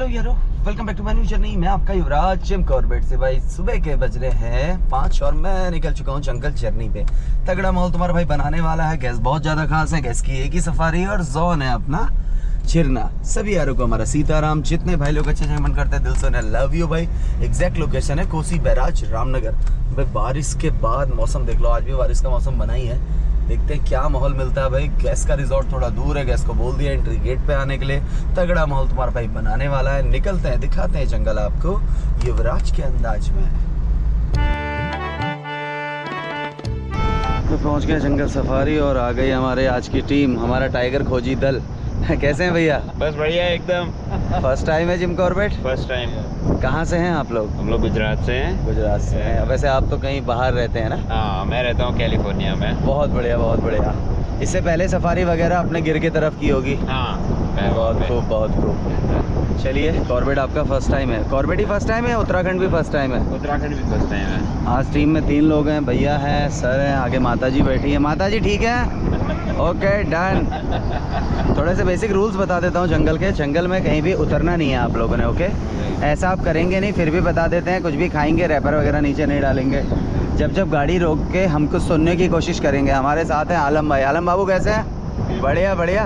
यारो, welcome back to my new journey. मैं आपका युवराज जिम कॉर्बेट से। भाई सुबह के बज रहे हैं 5 और मैं निकल चुका हूँ जंगल जर्नी पे। तगड़ा माहौल तुम्हारा भाई बनाने वाला है। गैस बहुत ज़्यादा खास है, गैस की एक ही सफारी और जोन है अपना चिरना। सभी यारों को हमारा सीताराम। जितने भाई लोग अच्छे मन करते हैं दिल से लव यू भाई। एग्जैक्ट लोकेशन है कोसी बैराज रामनगर। भाई बारिश के बाद मौसम देख लो, आज भी बारिश का मौसम बना ही है। देखते हैं क्या माहौल मिलता है भाई। गैस का रिजॉर्ट थोड़ा दूर है, गैस को बोल दिया एंट्री गेट पे आने के लिए। तगड़ा माहौल तुम्हारा भाई बनाने वाला है। निकलते हैं, दिखाते हैं जंगल आपको युवराज के अंदाज में। तो पहुंच गए जंगल सफारी और आ गई हमारे आज की टीम, हमारा टाइगर खोजी दल। कैसे हैं भैया? बस बढ़िया एकदम। फर्स्ट टाइम है जिम कॉर्बेट? First time. कहाँ से हैं आप लोग? हम लोग गुजरात से हैं। गुजरात से हैं। वैसे आप तो कहीं बाहर रहते हैं ना? हाँ, मैं रहता हूँ कैलिफोर्निया में। बहुत बढ़िया बहुत बढ़िया। इससे पहले सफारी वगैरह अपने गिर की तरफ की होगी? हाँ, बहुत खूब बहुत खूब। चलिए, कॉर्बेट आपका फर्स्ट टाइम है? कॉर्बेट ही फर्स्ट टाइम है, उत्तराखंड भी फर्स्ट टाइम है? उत्तराखंड भी फर्स्ट टाइम है। आज टीम में 3 लोग हैं, भैया हैं, सर हैं, आगे माता जी बैठी है। माता जी ठीक है? Okay done. थोड़े से बेसिक रूल्स बता देता हूँ जंगल के। जंगल में कहीं भी उतरना नहीं है आप लोगों ने, ओके? ऐसा आप करेंगे नहीं, फिर भी बता देते हैं। कुछ भी खाएंगे, रैपर वगैरह नीचे नहीं डालेंगे। जब गाड़ी रोक के हम कुछ सुनने की कोशिश करेंगे। हमारे साथ हैं आलम भाई। आलम बाबू कैसे हैं? बढ़िया बढ़िया।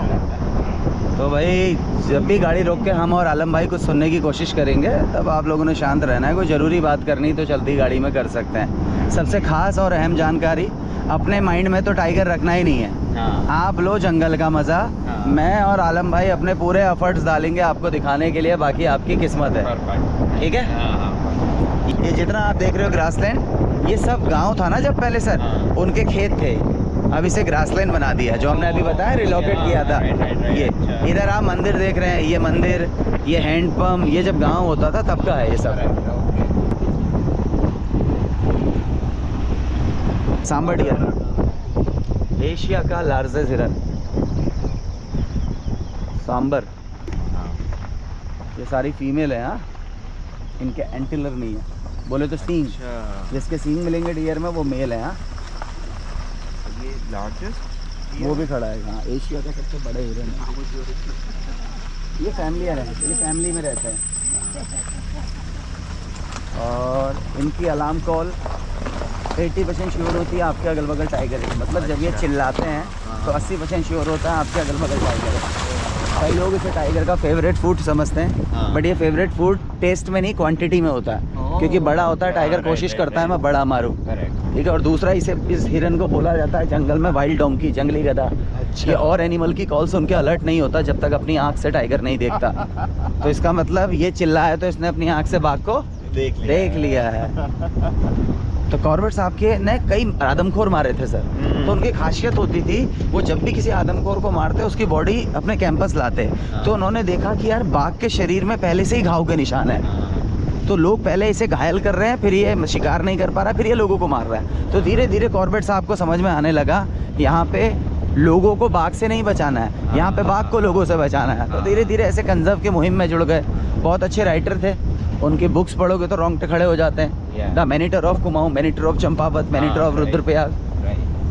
तो भाई जब भी गाड़ी रोक के हम और आलम भाई कुछ सुनने की कोशिश करेंगे, तब आप लोगों ने शांत रहना है। कोई ज़रूरी बात करनी तो चलती गाड़ी में कर सकते हैं। सबसे खास और अहम जानकारी, अपने माइंड में तो टाइगर रखना ही नहीं है। हाँ। आप लो जंगल का मज़ा। हाँ। मैं और आलम भाई अपने पूरे एफर्ट्स डालेंगे आपको दिखाने के लिए, बाकी आपकी किस्मत है। ठीक है? हाँ। ये जितना आप देख रहे हो ग्रासलैंड, ये सब गांव था ना जब पहले सर। हाँ। उनके खेत थे। अब इसे ग्रासलैंड बना दिया, जो हमने अभी बताया, रिलोकेट किया था। ये इधर आप मंदिर देख रहे हैं, ये मंदिर, ये हैंडपम्प, ये जब गांव होता था तब का है ये सब। सांबर डियर, एशिया का लार्जेस्ट हिरन सांबर। ये सारी फीमेल है। हाँ, इनके एंटीलर नहीं है, बोले तो सींग। जिसके सींग मिलेंगे डियर में वो मेल है। हाँ, ये लार्जेस्ट, वो भी खड़ा है। हाँ, एशिया का सबसे बड़ा हिरन है। ये फैमिलियर है, ये फैमिली में रहते हैं। और इनकी अलार्म कॉल 80% श्योर होती है आपके अगल बगल टाइगर है। मतलब जब ये चिल्लाते हैं तो 80% श्योर होता है आपके अगल बगल टाइगर है। कई लोग इसे टाइगर का फेवरेट फूड समझते हैं, बट ये फेवरेट फूड टेस्ट में नहीं, क्वांटिटी में होता है। क्योंकि बड़ा होता है टाइगर, कोशिश करता है मैं बड़ा मारूं। ठीक है? और दूसरा, इसे इस हिरन को बोला जाता है जंगल में वाइल्ड डोंकी, जंगली गधा। ये और एनिमल की कॉल सुन के अलर्ट नहीं होता जब तक अपनी आँख से टाइगर नहीं देखता। तो इसका मतलब ये चिल्लाया तो इसने अपनी आँख से बाघ को देख लिया है। तो कॉर्बेट साहब के ने कई आदमखोर मारे थे सर। तो उनकी खासियत होती थी, वो जब भी किसी आदमखोर को मारते उसकी बॉडी अपने कैंपस लाते। तो उन्होंने देखा कि यार बाघ के शरीर में पहले से ही घाव के निशान है, तो लोग पहले इसे घायल कर रहे हैं, फिर ये शिकार नहीं कर पा रहा, फिर ये लोगों को मार रहा है। तो धीरे धीरे कॉर्बेट साहब को समझ में आने लगा यहाँ पे लोगों को बाघ से नहीं बचाना है, यहाँ पे बाघ को लोगों से बचाना है। तो धीरे धीरे ऐसे कंजर्व की मुहिम में जुड़ गए। बहुत अच्छे राइटर थे, उनकी बुक्स पढ़ोगे तो रोंगटे खड़े हो जाते हैं। The maneater of Kumaon, maneater of Champawat, maneater of Rudraprayag,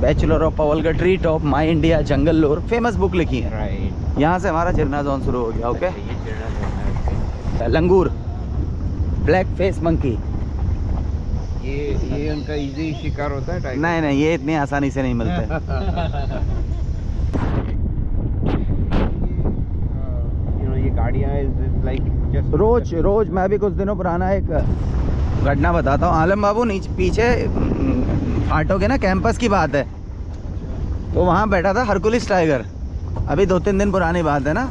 bachelor of Powalgarh, tree top, my India, jungle lore, famous book लिखी है। यहाँ से हमारा चिरना जोन शुरू हो गया। ओके, लंगूर, ब्लैक फेस मंकी। ये उनका इजी शिकार होता है टाइगर? नहीं, ये इतनी आसानी से नहीं मिलते। ये गाड़ियाँ रोज मैं भी कुछ दिनों पुराना एक घटना बताता हूँ। आलम बाबू नीचे पीछे फाटो के ना कैंपस की बात है, तो वहाँ बैठा था हरकुलिस टाइगर। अभी 2-3 दिन पुरानी बात है ना।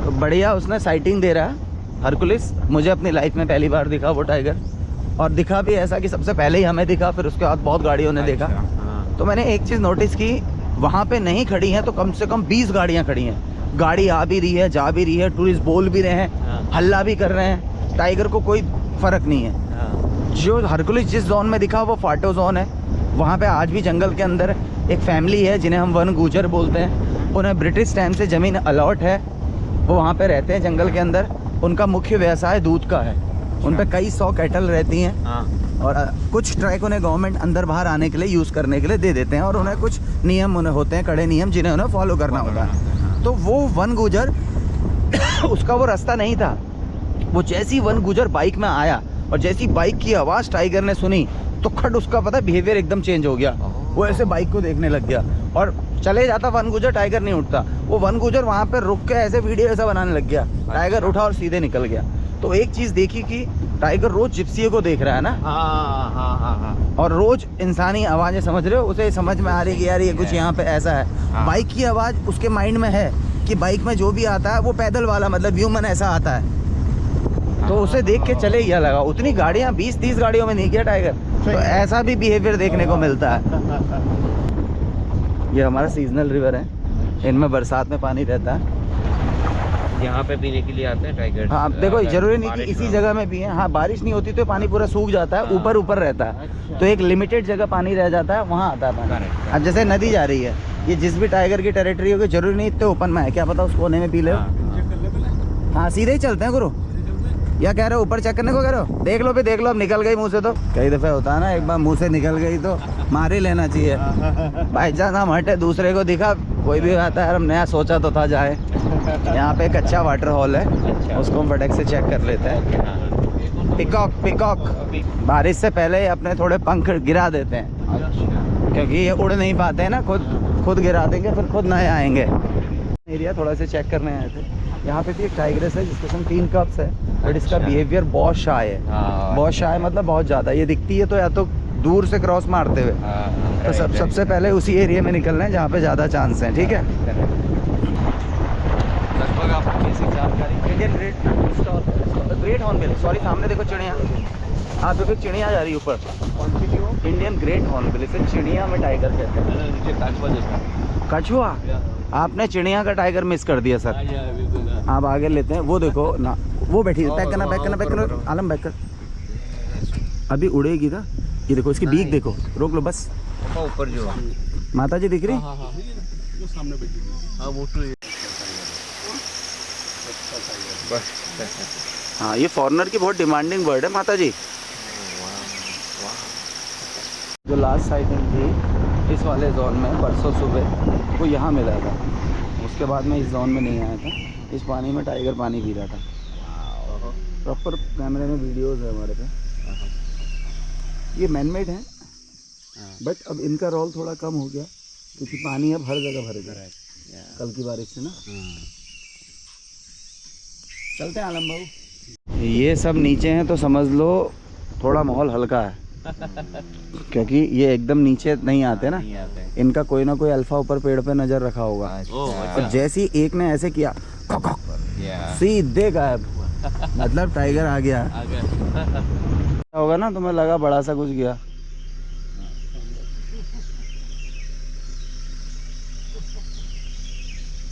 तो बढ़िया उसने साइटिंग दे रहा है हरकुलिस। मुझे अपनी लाइफ में पहली बार दिखा वो टाइगर, और दिखा भी ऐसा कि सबसे पहले ही हमें दिखा, फिर उसके बाद बहुत गाड़ियों ने देखा। तो मैंने एक चीज़ नोटिस की, वहाँ पे नहीं खड़ी हैं तो कम से कम 20 गाड़ियाँ खड़ी हैं। गाड़ी आ भी रही है, जा भी रही है, टूरिस्ट बोल भी रहे हैं, हल्ला भी कर रहे हैं। टाइगर को कोई फ़र्क नहीं है। जो हरकुलिस जिस जोन में दिखा वो फाटो जोन है। वहाँ पे आज भी जंगल के अंदर एक फैमिली है जिन्हें हम वन गुजर बोलते हैं। उन्हें ब्रिटिश टाइम से ज़मीन अलॉट है, वो वहाँ पे रहते हैं जंगल के अंदर। उनका मुख्य व्यवसाय दूध का है। उन पर कई 100 कैटल रहती हैं। और कुछ ट्रैक उन्हें गवर्नमेंट अंदर बाहर आने के लिए यूज़ करने के लिए दे देते हैं, और उन्हें कुछ नियम उन्हें होते हैं, कड़े नियम, जिन्हें उन्हें फॉलो करना होता है। तो वो वन गुजर उसका वो रास्ता नहीं था, वो जैसी वन गुजर बाइक में आया और जैसी बाइक की आवाज़ टाइगर ने सुनी तो खट उसका पता बिहेवियर एकदम चेंज हो गया। वो ऐसे बाइक को देखने लग गया और चले जाता वन गुजर, टाइगर नहीं उठता। वो वन गुजर वहाँ पे रुक के ऐसे वीडियो ऐसा बनाने लग गया, टाइगर उठा और सीधे निकल गया। तो एक चीज़ देखी कि टाइगर रोज जिप्सियों को देख रहा है ना, हाँ। और रोज इंसानी आवाज़ें समझ रहे हो, उसे समझ में आ रही है कि यार ये कुछ यहाँ पे ऐसा है। बाइक की आवाज़ उसके माइंड में है कि बाइक में जो भी आता है वो पैदल वाला मतलब ह्यूमन ऐसा आता है। तो उसे देख के चले गया लगा। उतनी गाड़ियाँ 20-30 गाड़ियों में नहीं गया टाइगर। तो ऐसा भी बिहेवियर देखने को मिलता है। ये हमारा सीजनल रिवर है, इनमें बरसात में पानी रहता है। यहाँ पे पीने के लिए आते हैं टाइगर। हाँ, अब देखो जरूरी नहीं कि इसी जगह में भी है। हाँ, बारिश नहीं होती तो पानी पूरा सूख जाता है, ऊपर ऊपर रहता है। तो एक लिमिटेड जगह पानी रह जाता है, वहाँ आता है पानी। अब जैसे नदी जा रही है, ये जिस भी टाइगर की टेरिटरी होगी जरूरी नहीं इतने ओपन में है, क्या पता उस कोने में पी ले। हाँ, सीधे ही चलते हैं गुरु। या कह रहे हो ऊपर चेक करने को कह रहे हो? देख लो भी, देख लो। अब निकल गई मुँह से तो कई दफ़े होता है ना, एक बार मुँह से निकल गई तो मार ही लेना चाहिए। भाई जान हम हटे, दूसरे को दिखा, कोई भी आता है। हम नया सोचा तो था जाए। यहाँ पे एक अच्छा वाटर हॉल है, उसको हम फटक से चेक कर लेते हैं। पिकॉक, पिकॉक बारिश से पहले अपने थोड़े पंख गिरा देते हैं, क्योंकि ये उड़ नहीं पाते हैं ना, खुद गिरा देंगे फिर खुद नए आएंगे। एरिया थोड़ा सा चेक करने आए थे। यहाँ पे भी एक टाइग्रेस है जिसके संग 3 कप्स है, बट इसका बिहेवियर बहुत शाय है। बहुत शाय मतलब बहुत ज़्यादा। ये दिखती है तो या तो दूर से क्रॉस मारते हुए। तो सबसे पहले उसी एरिया में निकलना है जहाँ पे ज़्यादा चांस हैं। ठीक है, लगभग आप बेसिक जानकारी। इंडियन ग्रेट हॉर्नबिल, सॉरी सामने देखो चिड़िया। हाँ, देखो चिड़िया जा रही है ऊपर। इंडियन ग्रेट हॉर्नबिल, इसे चिड़िया में टाइगर कहते हैं। कछुआ? आपने चिड़िया का टाइगर मिस कर दिया सर। आप आगे लेते हैं। वो देखो ना, वो बैठी है। पैक करना, पैक करना, पैक करना। आलम बैक कर, अभी उड़ेगी ना। ये देखो इसकी बीक देखो, रोक लो बस। ऊपर जो माता जी दिख रही। हाँ, ये फॉरेनर की बहुत डिमांडिंग बर्ड है माता जी। जो लास्ट साइटिंग थी इस वाले जोन में परसों सुबह, वो यहाँ मिला था। उसके बाद में इस जोन में नहीं आया था। इस पानी में टाइगर पानी पी रहा था। प्रॉपर कैमरे में वीडियोस है हमारे पे। ये मैनमेड है, बट अब इनका रोल थोड़ा कम हो गया क्योंकि पानी अब हर जगह भर गया कल की बारिश से ना। चलते हैं आलम बाबू। ये सब नीचे हैं तो समझ लो थोड़ा माहौल हल्का है, क्योंकि ये एकदम नीचे नहीं आते ना। इनका कोई ना कोई अल्फा ऊपर पेड़ पे नजर रखा होगा। तो जैसे ही एक ने ऐसे किया सीधे गायब, मतलब टाइगर आ गया होगा ना। तुम्हें लगा बड़ा सा कुछ गया।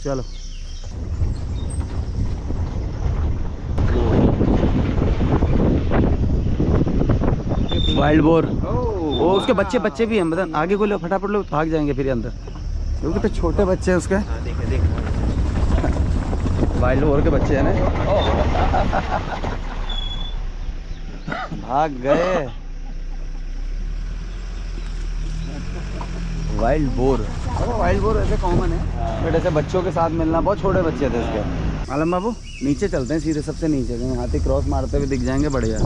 चलो वाइल्ड बोर। वो उसके बच्चे भी हैं, मतलब आगे को लो, फटाफट लोग भाग जाएंगे फिर अंदर, क्योंकि तो छोटे बच्चे हैं उसके। वाइल्ड बोर के बच्चे हैं ना, भाग गए। वाइल्ड बोर ऐसे कॉमन है, बट ऐसे बच्चों के साथ मिलना, बहुत छोटे बच्चे थे इसके। आलम बाबू नीचे चलते हैं सीधे, सबसे नीचे कहीं हाथी क्रॉस मारते हुए दिख जाएंगे। बढ़िया,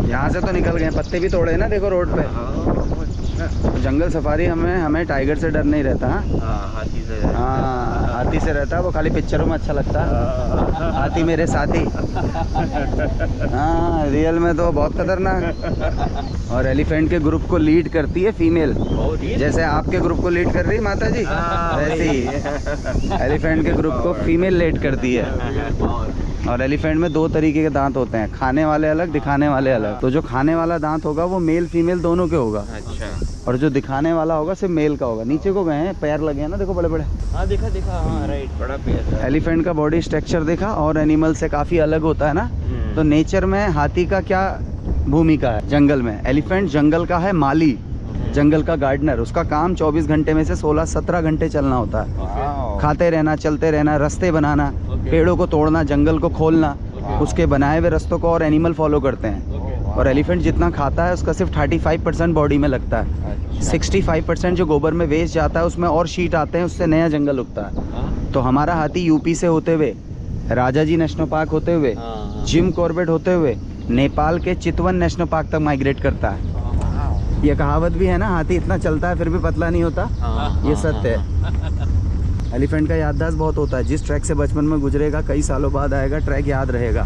यहाँ से तो निकल गए। पत्ते भी तोड़े ना, देखो रोड पे। जंगल सफारी हमें टाइगर से डर नहीं रहता। हाथी से। हाँ, हाथी से रहता है, वो खाली पिक्चरों में अच्छा लगता है। हाथी मेरे साथी। हाँ, रियल में तो बहुत खतरनाक। और एलिफेंट के ग्रुप को लीड करती है फीमेल, जैसे आपके ग्रुप को लीड कर रही है माता जी, वैसे ही एलिफेंट के ग्रुप को फीमेल लीड करती है। और एलिफेंट में 2 तरीके के दांत होते हैं, खाने वाले अलग, दिखाने वाले अलग। तो जो खाने वाला दांत होगा वो मेल फीमेल दोनों के होगा। अच्छा। और जो दिखाने वाला होगा सिर्फ मेल का होगा। नीचे को गए हैं, पैर लगे हैं ना, देखो बड़े बड़े। हाँ देखा। हाँ राइट, बड़ा पैर है। एलिफेंट का बॉडी स्ट्रक्चर देखा, और एनिमल से काफी अलग होता है ना। तो नेचर में हाथी का क्या भूमिका है जंगल में? एलिफेंट जंगल का है माली, जंगल का गार्डनर। उसका काम 24 घंटे में से 16-17 घंटे चलना होता है। खाते रहना, चलते रहना, रास्ते बनाना, पेड़ों को तोड़ना, जंगल को खोलना, उसके बनाए हुए रास्तों को और एनिमल फॉलो करते हैं। और एलिफेंट जितना खाता है उसका सिर्फ 35% बॉडी में लगता है। 65% जो गोबर में वेस्ट जाता है उसमें और शीट आते हैं, उससे नया जंगल उगता है। तो हमारा हाथी यूपी से होते हुए राजाजी नेशनल पार्क होते हुए, जिम कॉर्बेट होते हुए नेपाल के चितवन नेशनल पार्क तक माइग्रेट करता है। ये कहावत भी है ना, हाथी इतना चलता है फिर भी पतला नहीं होता, ये सत्य है। एलिफेंट का याददाश्त बहुत होता है, जिस ट्रैक से बचपन में गुजरेगा कई सालों बाद आएगा, ट्रैक याद रहेगा।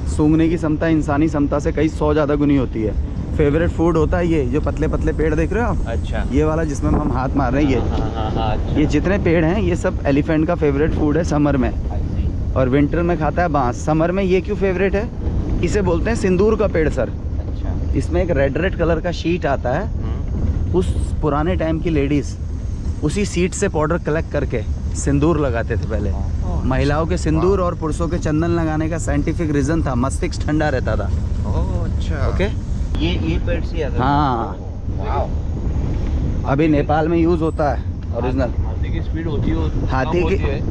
सूंघने की क्षमता इंसानी क्षमता से कई 100 ज़्यादा गुनी होती है। फेवरेट फूड होता है ये जो पतले पतले पेड़ देख रहे हो आप, अच्छा, ये वाला जिसमें हम हाथ मार रहे हैं, ये जितने पेड़ हैं ये सब एलिफेंट का फेवरेट फूड है समर में, और विंटर में खाता है बांस। समर में ये क्यों फेवरेट है, इसे बोलते हैं सिंदूर का पेड़ सर। अच्छा, इसमें एक रेड कलर का शीट आता है, उस पुराने टाइम की लेडीज़ उसी सीट से पाउडर कलेक्ट करके सिंदूर लगाते थे पहले। महिलाओं के सिंदूर और पुरुषों के चंदन लगाने का साइंटिफिक रीज़न था, मस्तिष्क ठंडा रहता था। अच्छा, ओके, ये पेड़ से आता है। हाँ, वाव। अभी नेपाल में यूज़ होता है ओरिजिनल। हाथी की स्पीड होती है,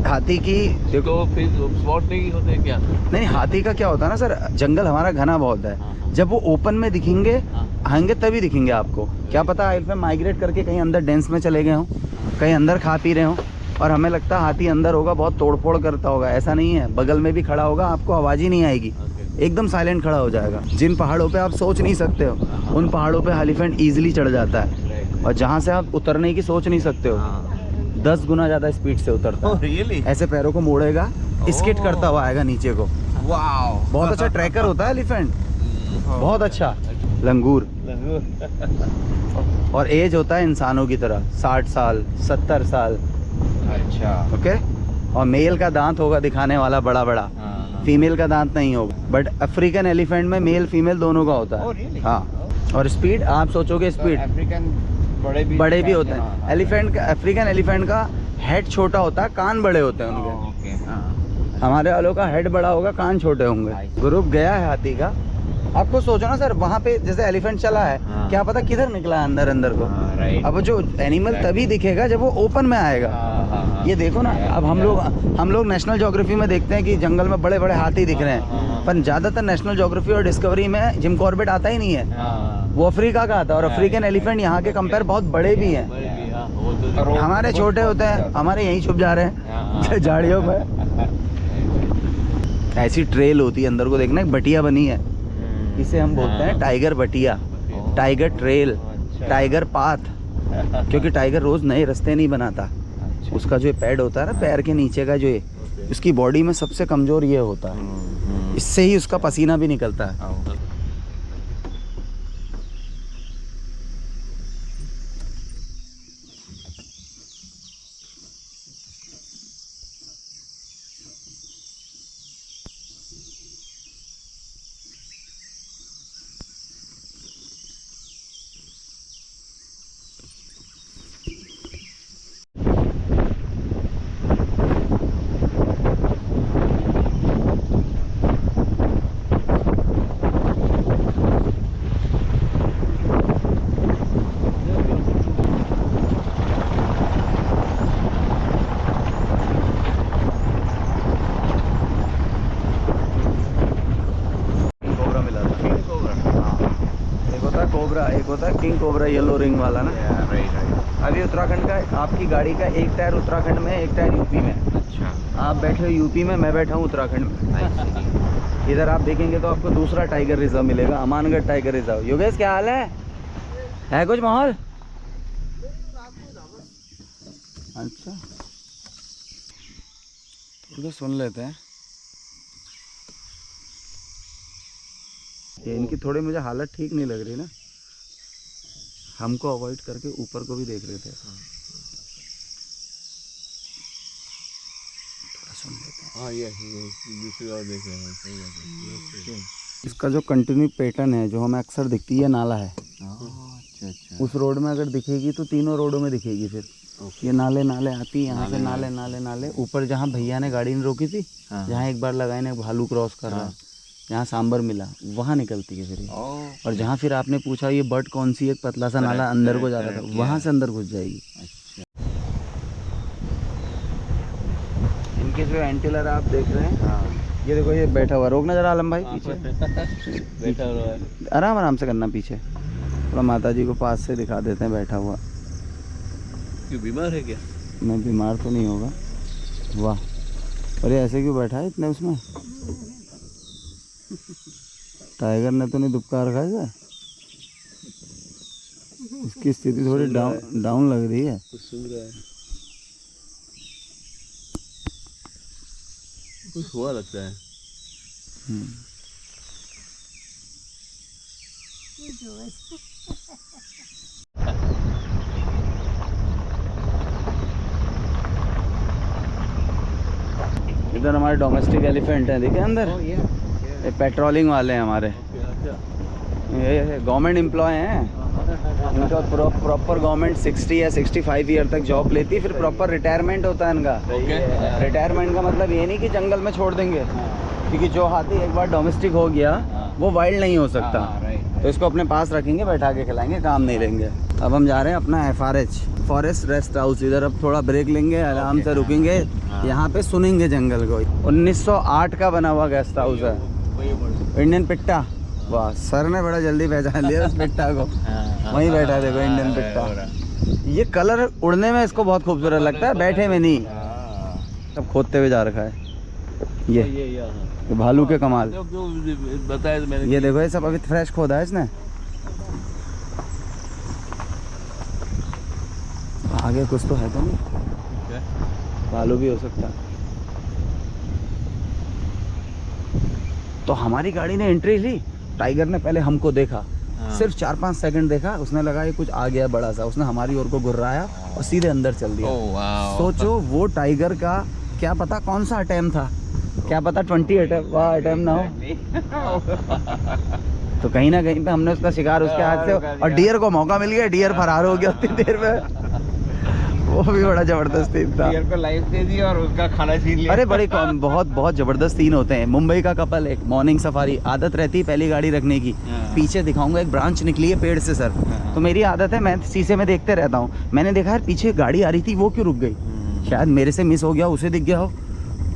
हाथी की देखो, तो फिर स्पॉट नहीं होते क्या? नहीं, हाथी का क्या होता है ना सर, जंगल हमारा घना बहुत है, जब वो ओपन में दिखेंगे आएंगे तभी दिखेंगे आपको। क्या पता एलिफेंट माइग्रेट करके कहीं अंदर डेंस में चले गए हों, कहीं अंदर खा पी रहे हों, और हमें लगता है हाथी अंदर होगा, बहुत तोड़फोड़ करता होगा। ऐसा नहीं है, बगल में भी खड़ा होगा, आपको आवाज़ ही नहीं आएगी, एकदम साइलेंट खड़ा हो जाएगा। जिन पहाड़ों पे आप सोच नहीं सकते हो, उन पहाड़ों पे एलिफेंट ईजिली चढ़ जाता है, और जहाँ से आप उतरने की सोच नहीं सकते हो 10 गुना ज़्यादा स्पीड से उतरता है। रियली? ऐसे पैरों को मोड़ेगा, स्किट करता हुआ आएगा नीचे को। वाव, बहुत अच्छा ट्रैकर होता है एलिफेंट, बहुत अच्छा। लंगूर, और एज होता है इंसानों की तरह 60 साल 70 साल। अच्छा, ओके, और मेल का दांत होगा दिखाने वाला बड़ा बड़ा, फीमेल का दांत नहीं होगा। बट अफ्रीकन एलिफेंट में मेल फीमेल दोनों का होता Oh, है। really? हाँ, और स्पीड आप सोचोगे स्पीड अफ्रीकन बड़े भी होते हैं। एलिफेंट का, अफ्रीकन एलिफेंट का हेड छोटा होता है, कान बड़े होते हैं उनके। ओके, हाँ, हमारे वालों का हेड बड़ा होगा, कान छोटे होंगे। ग्रुप गया है हाथी का, आपको सोचो ना सर, वहाँ पे जैसे एलिफेंट चला है, हाँ। क्या पता किधर निकला है अंदर को। राइट। अब जो एनिमल तभी दिखेगा जब वो ओपन में आएगा। ये देखो ना, अब हम लोग नेशनल ज्योग्राफी में देखते हैं कि जंगल में बड़े बड़े हाथी दिख रहे हैं, पर ज़्यादातर नेशनल ज्योग्राफी और डिस्कवरी में जिम कॉर्बेट आता ही नहीं है, वो अफ्रीका का आता है। और अफ्रीकन एलिफेंट यहाँ के कंपेयर बहुत बड़े भी हैं, हमारे छोटे होते हैं, हमारे यहीं छुप जा रहे हैं झाड़ियों में। ऐसी ट्रेल होती है अंदर को, देखना एक बटिया बनी है, इसे हम बोलते हैं टाइगर बटिया, टाइगर ट्रेल, टाइगर पाथ, क्योंकि टाइगर रोज नए रास्ते नहीं बनाता। उसका जो पैड होता है ना, पैर के नीचे का, जो ये उसकी बॉडी में सबसे कमजोर ये होता है, इससे ही उसका पसीना भी निकलता है। कोबरा, एक होता है किंग कोबरा येलो रिंग वाला ना। अभी उत्तराखंड का, आपकी गाड़ी का एक टायर उत्तराखंड में, एक टायर यूपी में। अच्छा, आप बैठे हो यूपी में, मैं बैठा हूँ उत्तराखंड में। इधर आप देखेंगे तो आपको दूसरा टाइगर रिजर्व मिलेगा, अमानगढ़ टाइगर रिजर्व। योगेश क्या हाल है कुछ माहौल? अच्छा, तो सुन लेते हैं। ये इनकी थोड़ी मुझे हालत ठीक नहीं लग रही ना, हमको अवॉइड करके ऊपर को भी देख रहे थे। थोड़ा सुन लेते हैं। हाँ, ये दूसरी बार देख रहे हैं, सही बात है। इसका जो कंटिन्यू पैटर्न है, जो हमें अक्सर दिखती है, नाला है। अच्छा अच्छा, उस रोड में अगर दिखेगी तो तीनों रोडों में दिखेगी फिर। ये नाले नाले आती है, यहाँ से नाले नाले नाले ऊपर, जहाँ भैया ने गाड़ी नहीं रोकी थी, जहाँ एक बार लगाए ने भालू क्रॉस कर रहा है, जहाँ सांबर मिला, वहाँ निकलती है फिर ये। और जहाँ फिर आपने पूछा ये बर्ड कौन सी, एक पतला सा नाला अंदर को जा रहा था, वहाँ से अंदर घुस जाएगी। इनके जो एंटीलर आप देख रहे हैं, ये देखो ये बैठा हुआ, रोकना जरा आलम भाई पीछे बैठा हुआ है, आराम आराम से करना पीछे, थोड़ा माता जी को पास से दिखा देते हैं बैठा हुआ। क्यों बीमार है क्या? मैं बीमार तो नहीं होगा। वाह, अरे ऐसे क्यों बैठा है इतने उसमें? टाइगर ने तो नहीं दुबका रखा है? इसकी स्थिति थोड़ी डाउन लग रही है। कुछ सुन रहा है, कुछ हुआ लगता है। इधर हमारे डोमेस्टिक एलिफेंट है, देखे अंदर। ये पेट्रोलिंग वाले हैं हमारे, ये गवर्नमेंट एम्प्लॉय हैं। इनका प्रॉपर गवर्नमेंट 60 या 65 ईयर तक जॉब लेती है, फिर प्रॉपर रिटायरमेंट होता है इनका। रिटायरमेंट का मतलब ये नहीं कि जंगल में छोड़ देंगे, क्योंकि जो हाथी एक बार डोमेस्टिक हो गया वो वाइल्ड नहीं हो सकता। तो इसको अपने पास रखेंगे, बैठा के खिलाएंगे, काम नहीं लेंगे। अब हम जा रहे हैं अपना FRH फॉरेस्ट रेस्ट हाउस। इधर अब थोड़ा ब्रेक लेंगे, आराम से रुकेंगे, यहाँ पे सुनेंगे जंगल को। 1908 का बना हुआ गेस्ट हाउस है, इंडियन पिट्टा। वाह, सर ने बड़ा जल्दी पहचान लिया उस पिट्टा को। वहीं बैठा देखो, इंडियन पिट्टा। ये कलर उड़ने में इसको बहुत खूबसूरत लगता है, बैठे में नहीं। सब खोदते हुए जा रखा है ये भालू के कमाल। बताया तो मैंने, ये देखो, ये सब अभी फ्रेश खोदा है इसने। आगे कुछ तो है तो नहीं, भालू भी हो सकता है। तो हमारी गाड़ी ने एंट्री ली, टाइगर ने पहले हमको देखा, सिर्फ 4-5 सेकंड देखा, उसने लगा ये कुछ आ गया बड़ा सा, उसने हमारी ओर को घुर्राया और सीधे अंदर चल दिया। सोचो, वो टाइगर का क्या पता कौन सा अटैम्प्ट था, क्या पता 20 अटैम्प्ट ना हो। तो कहीं ना कहीं पे हमने उसका शिकार उसके हाथ से, और डियर को मौका मिल गया, डियर फरार हो गया उतनी देर में। वो भी बड़ा जबरदस्त सीन था। डियर को लाइफ दे दी और उसका खाना छीन लिया। अरे बड़े बहुत जबरदस्त सीन होते हैं। मुंबई का कपल, एक मॉर्निंग सफारी, आदत रहती है पहली गाड़ी रखने की। पीछे दिखाऊंगा, एक ब्रांच निकली है पेड़ से सर। तो मेरी आदत है, मैं शीशे में देखते रहता हूँ। मैंने देखा यार पीछे गाड़ी आ रही थी, वो क्यों रुक गई? शायद मेरे से मिस हो गया, उसे दिख गया हो,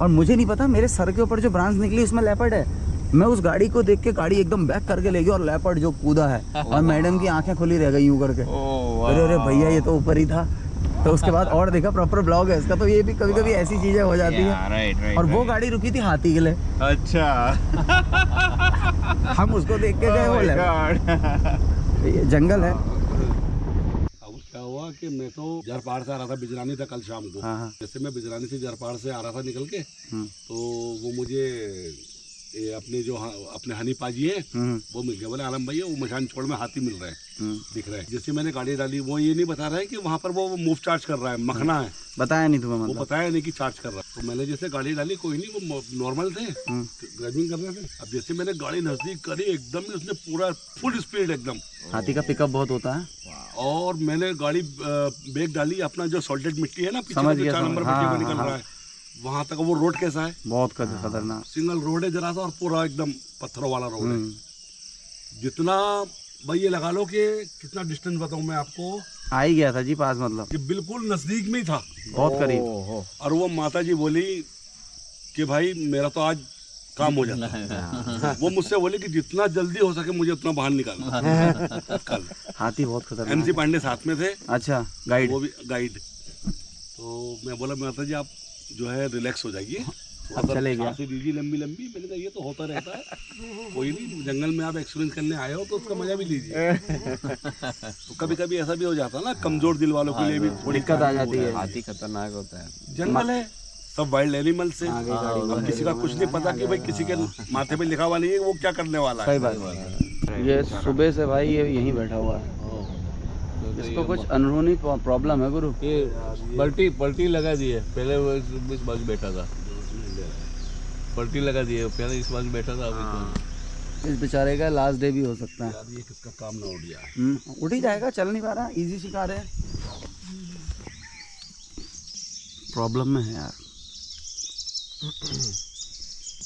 और मुझे नहीं पता। मेरे सर के ऊपर जो ब्रांच निकली उसमें लेपर्ड है। मैं उस गाड़ी को देख के गाड़ी एकदम बैक करके ले गया, और लेपर्ड जो कूदा है, और मैडम की आंखें खुली रह गई यूं करके। अरे भैया, ये तो ऊपर ही था। तो उसके बाद और देखा, प्रॉपर ब्लॉग है इसका। तो ये भी कभी कभी ऐसी चीजें हो जाती है। और वो गाड़ी रुकी थी हाथी के लिए। अच्छा। हम उसको देख के गए, वो ये जंगल है। अब क्या हुआ कि मैं तो जरपाड़ से आ रहा था, बिजरानी था कल शाम को। जैसे मैं बिजरानी से जरपाड़ से आ रहा था निकल के, तो वो मुझे ये अपने हनी पाजी है, वो मिल गया। बोले आलम भैया, वो मशान छोड़ में हाथी मिल रहे हैं, दिख रहे हैं। जैसे मैंने गाड़ी डाली, वो ये नहीं बता रहा है कि वहाँ पर वो मूव चार्ज कर रहा है, मखना है। बताया नहीं तुम्हें? मतलब वो बताया नहीं कि चार्ज कर रहा है। तो मैंने जैसे गाड़ी डाली, कोई नहीं, वो नॉर्मल थे, ड्राइविंग कर रहे थे। अब जैसे मैंने गाड़ी नजदीक करी, एकदम ही उसने पूरा फुल स्पीड एकदम। हाथी का पिकअप बहुत होता है। और मैंने गाड़ी ब्रेक डाली, अपना जो सॉल्टेड मिट्टी है ना, पीछे 4 नंबर मिट्टी में निकल रहा है, वहां तक। वो रोड कैसा है? बहुत खतरनाक सिंगल रोड है जरा सा, और पूरा एकदम पत्थरों वाला रोड है। जितना भाई ये लगा लो कि कितना डिस्टेंस बताऊं मैं आपको, आ ही गया था जी पास, मतलब कि बिल्कुल नजदीक में ही था, बहुत करीब। और वो माता जी बोली कि भाई मेरा तो आज काम हो जाता है। वो मुझसे बोले कि जितना जल्दी हो सके मुझे उतना बाहर निकालना। कल हाथी बहुत खतरनाक। MC पांडे साथ में थे। अच्छा, गाइड? वो भी गाइड। तो मैं बोला माता जी आप जो है रिलैक्स हो जाइए, अब चले गया। सांसें दीजिए लंबी लंबी। मैंने कहा ये तो होता रहता है, कोई नहीं, जंगल में आप एक्सपीरियंस करने आए हो तो उसका मजा भी लीजिए। तो कभी कभी ऐसा भी हो जाता है ना, कमाजोर दिल वालों के लिए भी थोड़ी दिक्कत आ जाती है। हाथी खतरनाक होता है। जंगल है, सब वाइल्ड एनिमल से। अब किसी का कुछ नहीं पता कि भाई किसी के माथे पे लिखा हुआ नहीं है वो क्या करने वाला है। सही बात। ये सुबह से भाई ये यहीं बैठा हुआ है, इसको कुछ अंदरूनी प्रॉब्लम है गुरु। ये पलटी लगा दी है। पहले वो इस बाजू बैठा था, पलटी लगा दी है। पहले इस बाजू बैठा था, अभी इस बेचारे का लास्ट डे भी हो सकता है। ये किसका काम ना उठ जाए। उठ ही जाएगा, चल नहीं पा रहा, इजी शिकार है। प्रॉब्लम में है यार।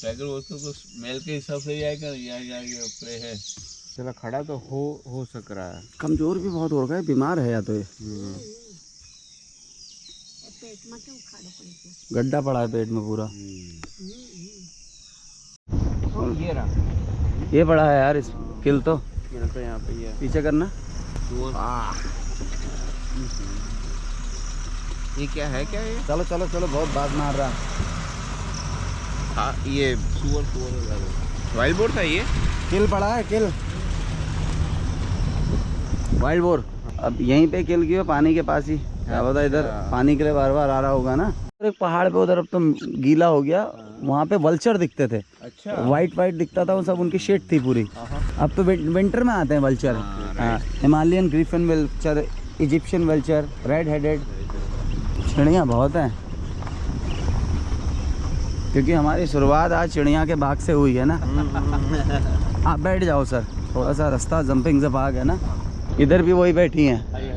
टाइगर वो तो मेल के हिसाब से ही आएगा, यहाँ प्ले है। चलो खड़ा तो हो सक रहा है। कमजोर भी बहुत हो रहा है, बीमार है या तो ये। गड्ढा पड़ा है पेट में पूरा। ये रहा, ये पड़ा है यार, इस किल तो यहाँ पे ये पीछे करना। ये क्या है? क्या ये? चलो चलो चलो, बहुत बात मार रहा। हाँ ये वाइल्ड बोर था ये। किल पड़ा है, किल वाइल्ड बोर। अब यहीं पे किल किया पानी के पास ही, क्या पता इधर पानी के लिए बार बार आ रहा होगा ना। एक पहाड़ पे उधर अब तो गीला हो गया, वहाँ पे वल्चर दिखते थे। अच्छा। वाइट वाइट दिखता था, वो सब उनकी शेड थी पूरी। अब तो विंटर में आते हैं वल्चर। हाँ, Himalayan Griffin vulture, Egyptian vulture, red headed. चिड़ियाँ बहुत हैं, क्योंकि हमारी शुरुआत आज चिड़िया के बाग से हुई है ना। आप बैठ जाओ सर, थोड़ा सा रास्ता जंपिंग से बाग है ना। इधर भी वही बैठी हैं,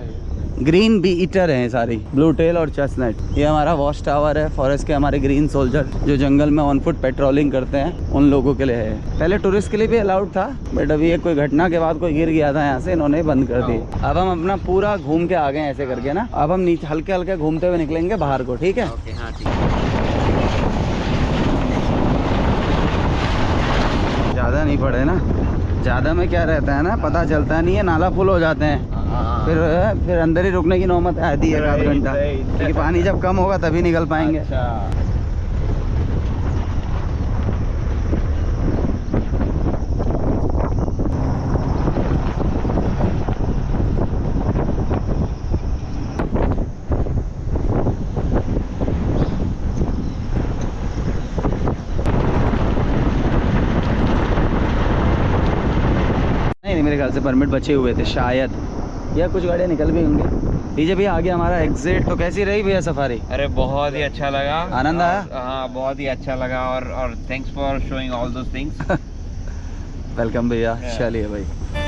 ग्रीन बी ईटर हैं सारी, ब्लू टेल और चेस्टनट। ये हमारा वॉच टावर है, फॉरेस्ट के हमारे ग्रीन सोल्जर जो जंगल में ऑन फुट पेट्रोलिंग करते हैं, उन लोगों के लिए है। पहले टूरिस्ट के लिए भी अलाउड था, बट अभी एक कोई घटना के बाद कोई गिर गया था यहाँ से, इन्होंने बंद कर दी। अब हम अपना पूरा घूम के आ गए ऐसे करके ना। अब हम नीचे हल्के हल्के घूमते हुए निकलेंगे बाहर को, ठीक है? ओके हाँ ठीक है। ज़्यादा नहीं पड़े ना, ज़्यादा में क्या रहता है ना, पता चलता नहीं है, नाला फुल हो जाते हैं, फिर अंदर ही रुकने की नौबत आती है 1 घंटा, क्योंकि पानी जब कम होगा तभी निकल पाएंगे। नहीं, मेरे ख्याल से परमिट बचे हुए थे शायद, या कुछ गाड़ियाँ निकल भी होंगी। डीजे भी आ गया हमारा एग्जिट। तो कैसी रही भैया सफारी? अरे बहुत ही अच्छा लगा, आनंद आया? हाँ बहुत ही अच्छा लगा, और thanks for showing all those things. Welcome भैया, चलिए भाई।